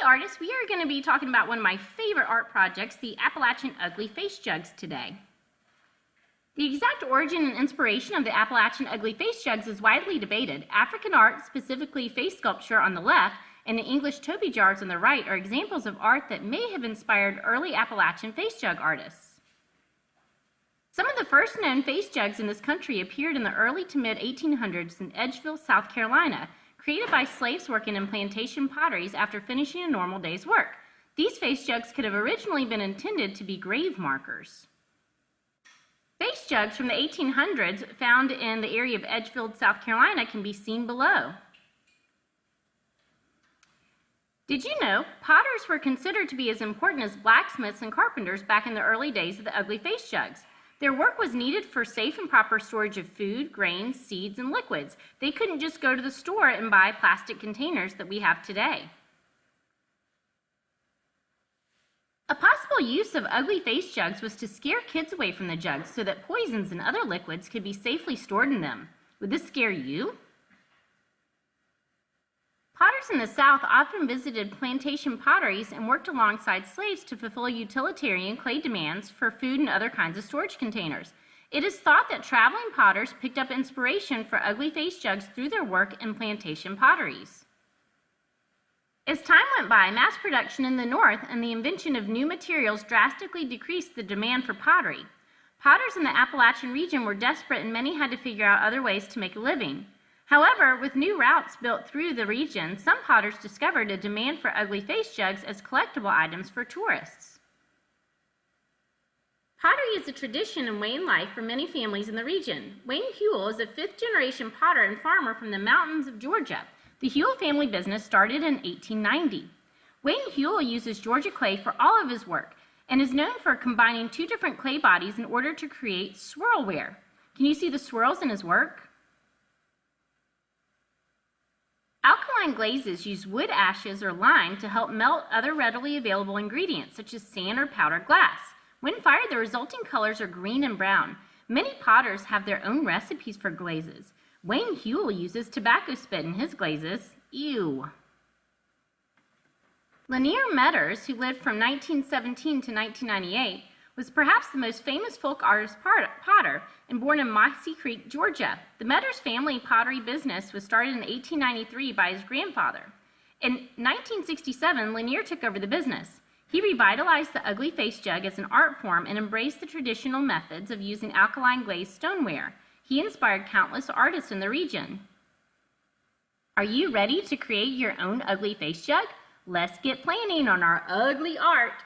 Hi artists, we are going to be talking about one of my favorite art projects, the Appalachian Ugly Face Jugs today. The exact origin and inspiration of the Appalachian Ugly Face Jugs is widely debated. African art, specifically face sculpture on the left, and the English toby jars on the right are examples of art that may have inspired early Appalachian face jug artists. Some of the first known face jugs in this country appeared in the early to mid 1800s in Edgeville, South Carolina, created by slaves working in plantation potteries after finishing a normal day's work. These face jugs could have originally been intended to be grave markers. Face jugs from the 1800s found in the area of Edgeville, South Carolina can be seen below. Did you know potters were considered to be as important as blacksmiths and carpenters back in the early days of the ugly face jugs? Their work was needed for safe and proper storage of food, grains, seeds, and liquids. They couldn't just go to the store and buy plastic containers that we have today. A possible use of ugly face jugs was to scare kids away from the jugs so that poisons and other liquids could be safely stored in them. Would this scare you? Potters in the South often visited plantation potteries and worked alongside slaves to fulfill utilitarian clay demands for food and other kinds of storage containers. It is thought that traveling potters picked up inspiration for ugly face jugs through their work in plantation potteries. As time went by, mass production in the North and the invention of new materials drastically decreased the demand for pottery. Potters in the Appalachian region were desperate and many had to figure out other ways to make a living. However, with new routes built through the region, some potters discovered a demand for ugly face jugs as collectible items for tourists. Pottery is a tradition in Wayne life for many families in the region. Wayne Huell is a fifth-generation potter and farmer from the mountains of Georgia. The Huell family business started in 1890. Wayne Huell uses Georgia clay for all of his work and is known for combining two different clay bodies in order to create swirlware. Can you see the swirls in his work? Alkaline glazes use wood ashes or lime to help melt other readily available ingredients, such as sand or powdered glass. When fired, the resulting colors are green and brown. Many potters have their own recipes for glazes. Wayne Huell uses tobacco spit in his glazes. Ew. Lanier Metters, who lived from 1917 to 1998, was perhaps the most famous folk artist potter and born in Mossy Creek, Georgia. The Metters family pottery business was started in 1893 by his grandfather. In 1967, Lanier took over the business. He revitalized the ugly face jug as an art form and embraced the traditional methods of using alkaline glazed stoneware. He inspired countless artists in the region. Are you ready to create your own ugly face jug? Let's get planning on our ugly art.